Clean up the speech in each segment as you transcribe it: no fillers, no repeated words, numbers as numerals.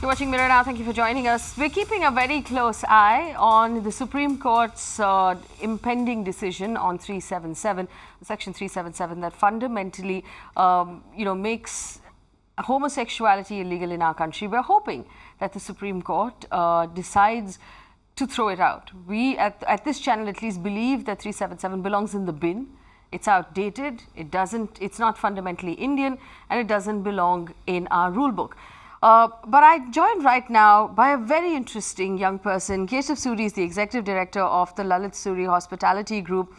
You're watching Mirror Now. Thank you for joining us. We're keeping a very close eye on the Supreme Court's impending decision on 377, Section 377, that fundamentally, makes homosexuality illegal in our country. We're hoping that the Supreme Court decides to throw it out. We, at this channel at least, believe that 377 belongs in the bin. It's outdated, it's not fundamentally Indian, and it doesn't belong in our rule book. But I'm joined right now by a very interesting young person. Keshav Suri is the executive director of the Lalit Suri Hospitality Group.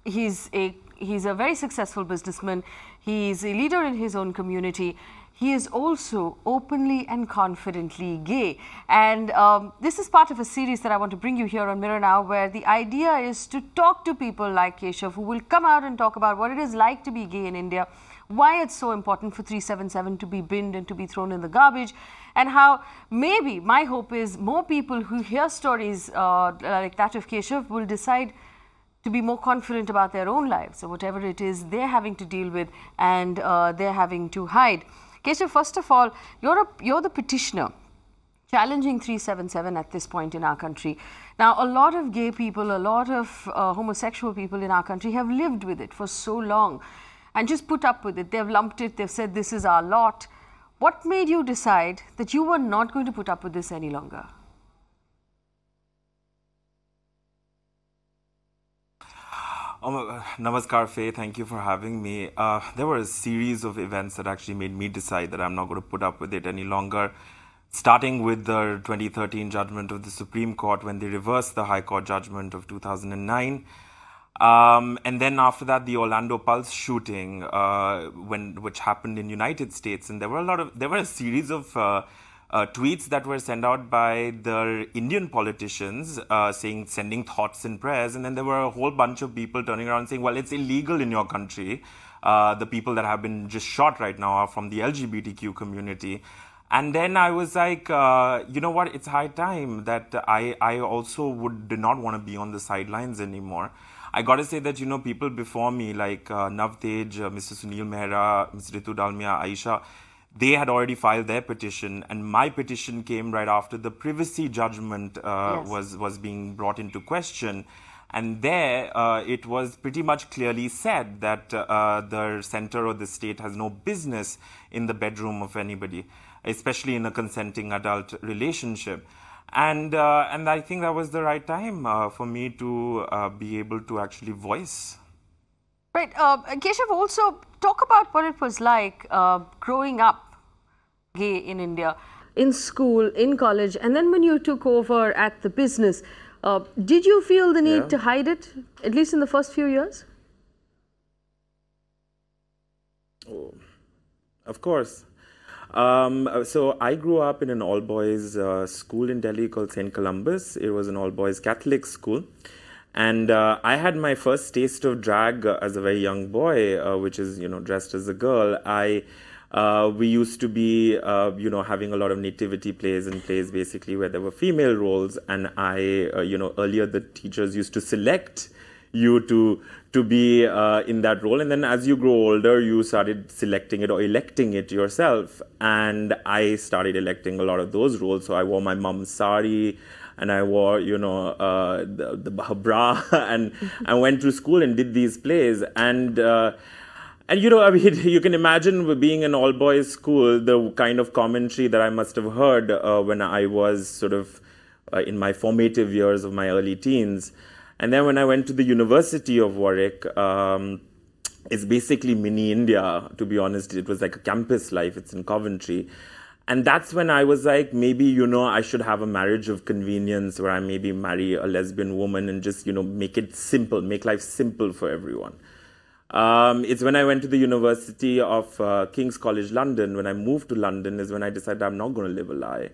He's a very successful businessman. He's a leader in his own community. He is also openly and confidently gay. And this is part of a series that I want to bring you here on Mirror Now, where the idea is to talk to people like Keshav, who will come out and talk about what it is like to be gay in India, why it's so important for 377 to be binned and to be thrown in the garbage, and how maybe my hope is more people who hear stories like that of Keshav will decide to be more confident about their own lives or whatever it is they're having to deal with and they're having to hide. Keshav, first of all, you're the petitioner challenging 377 at this point in our country. Now, a lot of gay people, a lot of homosexual people in our country have lived with it for so long and just put up with it. They've lumped it, they've said this is our lot. What made you decide that you were not going to put up with this any longer? Namaskar, Faye. Thank you for having me. There were a series of events that actually made me decide that I'm not going to put up with it any longer. Starting with the 2013 judgment of the Supreme Court when they reversed the High Court judgment of 2009. And then after that, the Orlando Pulse shooting, which happened in United States, and there were a series of tweets that were sent out by the Indian politicians sending thoughts and prayers, and then there were a whole bunch of people turning around saying, well, it's illegal in your country. The people that have been just shot right now are from the LGBTQ community. And then I was like, you know what, it's high time that I also did not want to be on the sidelines anymore. I got to say that, people before me like Navtej, Mr. Sunil Mehra, Ms. Ritu Dalmia, Aisha, they had already filed their petition, and my petition came right after the privacy judgment was being brought into question. And there, it was pretty much clearly said that the center or the state has no business in the bedroom of anybody, especially in a consenting adult relationship. And I think that was the right time for me to be able to actually voice. Right. Keshav, also talk about what it was like growing up gay in India, in school, in college, and then when you took over at the business. Did you feel the need to hide it, at least in the first few years? Oh, of course. So I grew up in an all-boys school in Delhi called St. Columbus. It was an all-boys Catholic school. And I had my first taste of drag as a very young boy, which is, dressed as a girl. We used to be, having a lot of nativity plays and plays basically where there were female roles. And earlier the teachers used to select you to be in that role. And then as you grow older, you started selecting it or electing it yourself. And I started electing a lot of those roles. So I wore my mom's sari, and I wore, the bra, and I went to school and did these plays. And you can imagine being an all-boys school, the kind of commentary that I must have heard when I was sort of in my formative years of my early teens. And then when I went to the University of Warwick, it's basically mini India, to be honest. It was like a campus life. It's in Coventry. And that's when I was like, maybe, I should have a marriage of convenience where I maybe marry a lesbian woman and just, make it simple, make life simple for everyone. It's when I went to the University of King's College London, when I moved to London, is when I decided I'm not going to live a lie.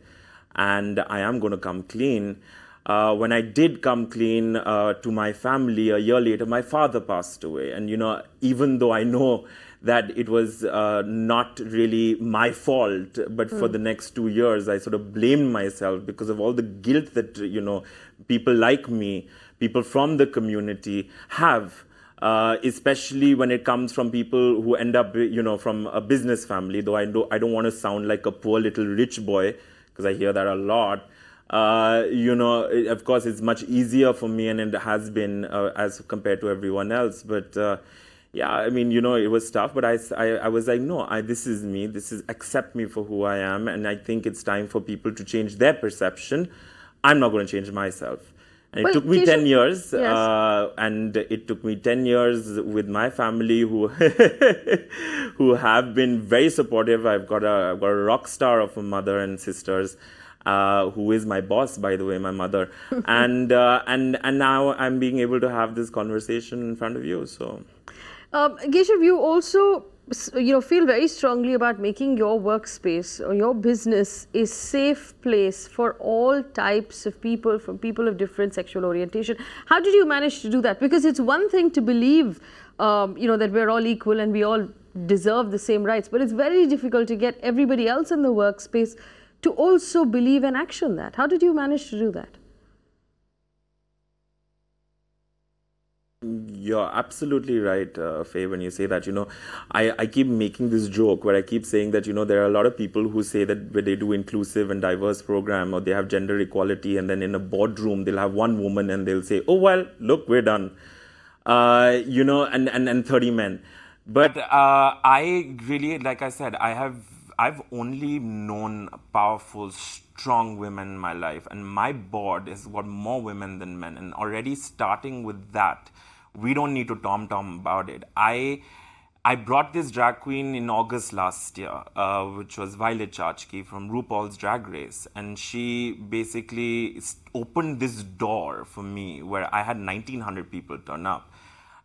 And I am going to come clean. When I did come clean to my family, a year later, my father passed away. And, even though I know that it was not really my fault, but for the next 2 years, I sort of blamed myself because of all the guilt that, people like me, people from the community have especially when it comes from people who end up, from a business family. Though I don't want to sound like a poor little rich boy, because I hear that a lot. Of course, it's much easier for me, and it has been as compared to everyone else. But yeah, I mean, it was tough. But I was like, no, this is me. Accept me for who I am. And I think it's time for people to change their perception. I'm not going to change myself. And it took me 10 years, yes. And it took me 10 years with my family who who have been very supportive. I've got a rock star of a mother and sisters, who is my boss, by the way, my mother. And now I'm being able to have this conversation in front of you. So, Keshav, you also feel very strongly about making your workspace or your business a safe place for all types of people, from people of different sexual orientation. How did you manage to do that? Because it's one thing to believe, that we're all equal and we all deserve the same rights, but it's very difficult to get everybody else in the workspace to also believe and action that. How did you manage to do that? You're absolutely right, Faye, when you say that. I keep making this joke where I keep saying that, there are a lot of people who say that when they do inclusive and diverse program, or they have gender equality, and then in a boardroom, they'll have one woman and they'll say, oh, well, look, we're done, and 30 men. But I really, like I said, I've only known powerful, strong women in my life, and my board has got more women than men. And already starting with that, we don't need to tom-tom about it. I brought this drag queen in August last year, which was Violet Chachki from RuPaul's Drag Race. And she basically opened this door for me where I had 1,900 people turn up.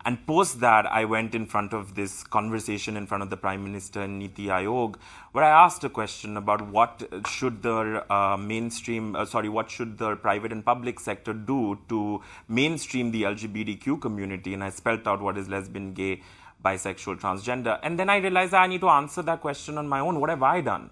And post that, I went in front of this conversation in front of the Prime Minister and Niti Aayog, where I asked a question about what should the what should the private and public sector do to mainstream the LGBTQ community, and I spelled out what is lesbian, gay, bisexual, transgender. And then I realized I need to answer that question on my own. What have I done?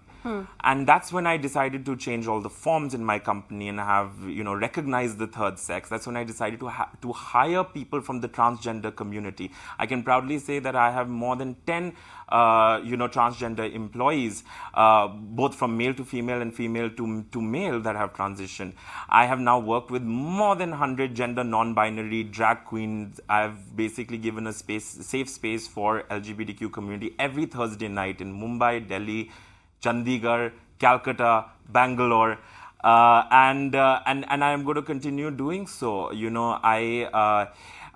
And that's when I decided to change all the forms in my company and have, recognize the third sex. That's when I decided to hire people from the transgender community. I can proudly say that I have more than 10, transgender employees, both from male to female and female to male that have transitioned. I have now worked with more than 100 gender non-binary drag queens. I've basically given a safe space for LGBTQ community every Thursday night in Mumbai, Delhi, Chandigarh, Calcutta, Bangalore, and I am going to continue doing so.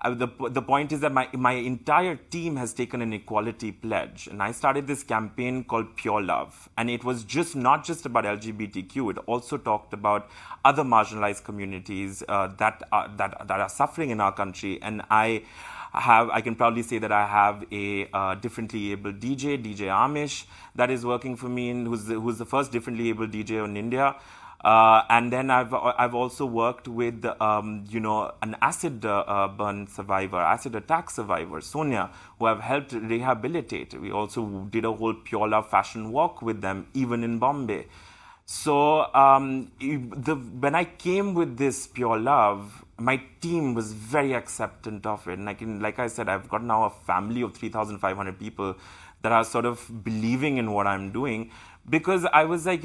The point is that my entire team has taken an equality pledge, and I started this campaign called Pure Love, and it was not just about LGBTQ. It also talked about other marginalized communities that are suffering in our country, and I can proudly say that I have a differently abled DJ Amish, that is working for me, and who's the first differently abled DJ in India. And then I've also worked with an acid acid attack survivor, Sonia, who I've helped rehabilitate. We also did a whole Pure Love fashion walk with them, even in Bombay. So when I came with this Pure Love, my team was very acceptant of it. And like I said, I've got now a family of 3,500 people that are sort of believing in what I'm doing. Because I was like,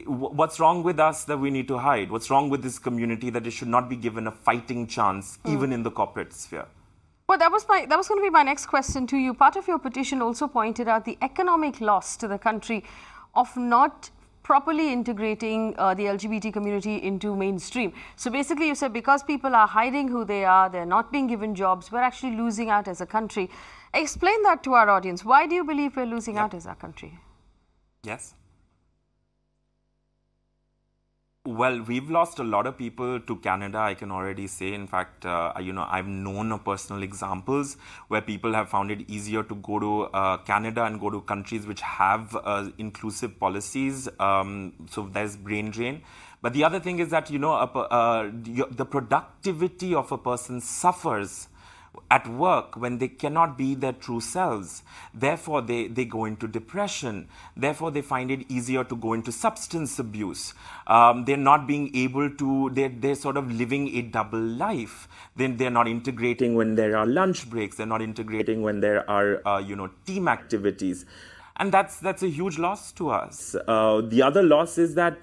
what's wrong with us that we need to hide? What's wrong with this community that it should not be given a fighting chance, even in the corporate sphere? Well, that was going to be my next question to you. Part of your petition also pointed out the economic loss to the country of not properly integrating the LGBT community into mainstream. So basically you said because people are hiding who they are, they're not being given jobs, we're actually losing out as a country. Explain that to our audience. Why do you believe we're losing out as a country? Yes. Well, we've lost a lot of people to Canada, I can already say. In fact, I've known of personal examples where people have found it easier to go to Canada and go to countries which have inclusive policies. So there's brain drain. But the other thing is that, the productivity of a person suffers at work when they cannot be their true selves. Therefore, they go into depression. Therefore, they find it easier to go into substance abuse. They're not being able to, they're sort of living a double life. Then they're not integrating when there are lunch breaks. They're not integrating when there are, team activities. And that's a huge loss to us. The other loss is that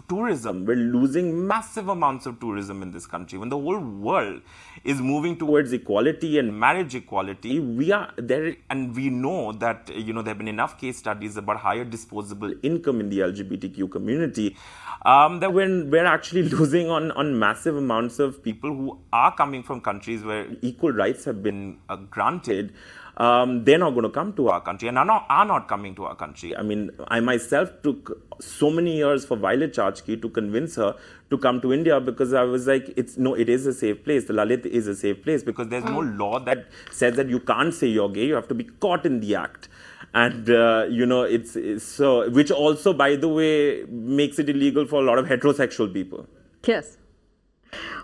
tourism. We're losing massive amounts of tourism in this country. When the whole world is moving towards equality and marriage equality, we are there, and we know that there have been enough case studies about higher disposable income in the LGBTQ community that we're actually losing on massive amounts of people who are coming from countries where equal rights have been granted. They're not going to come to our country and are not coming to our country. I mean, I myself took so many years for Violet Chachki to convince her to come to India, because I was like, it is a safe place. The Lalit is a safe place, because there's no law that says that you can't say you're gay. You have to be caught in the act. And, it's so, which also, by the way, makes it illegal for a lot of heterosexual people. Yes.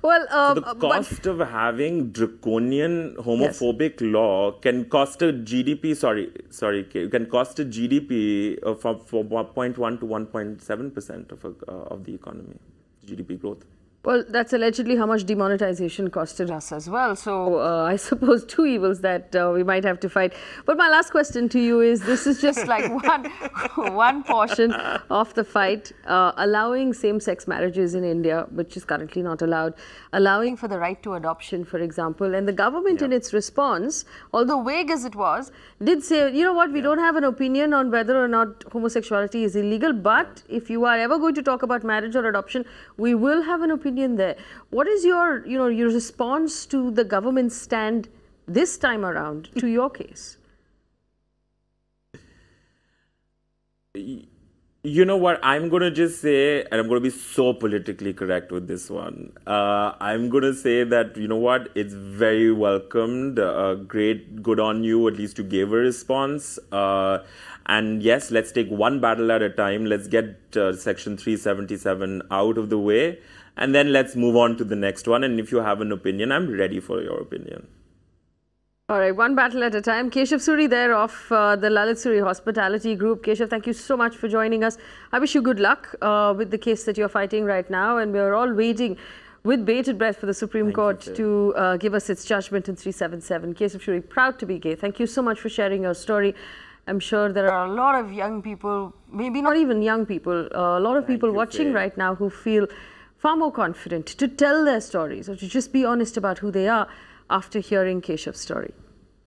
Well, so the cost of having draconian homophobic law can cost a GDP. Can cost a GDP from 1.1 to 1.7% of the economy, GDP growth. Well, that's allegedly how much demonetization costed us as well. So I suppose two evils that we might have to fight. But my last question to you is, this is just like one portion of the fight. Allowing same-sex marriages in India, which is currently not allowed. Allowing for the right to adoption, for example. And the government in its response, although vague as it was, did say, you know what, we don't have an opinion on whether or not homosexuality is illegal. But if you are ever going to talk about marriage or adoption, we will have an opinion there. What is your, your response to the government's stand this time around to your case? You know what, I'm going to just say, and I'm going to be so politically correct with this one. I'm going to say that, you know what, it's very welcomed. Great, good on you, at least you gave a response. And yes, let's take one battle at a time. Let's get Section 377 out of the way. And then let's move on to the next one. And if you have an opinion, I'm ready for your opinion. All right, one battle at a time. Keshav Suri there of the Lalit Suri Hospitality Group. Keshav, thank you so much for joining us. I wish you good luck with the case that you're fighting right now. And we're all waiting with bated breath for the Supreme Court to give us its judgment in 377. Keshav Suri, proud to be gay. Thank you so much for sharing your story. I'm sure there are a lot of young people, maybe not even young people, a lot of people watching right now who feel far more confident to tell their stories or to just be honest about who they are after hearing Keshav's story.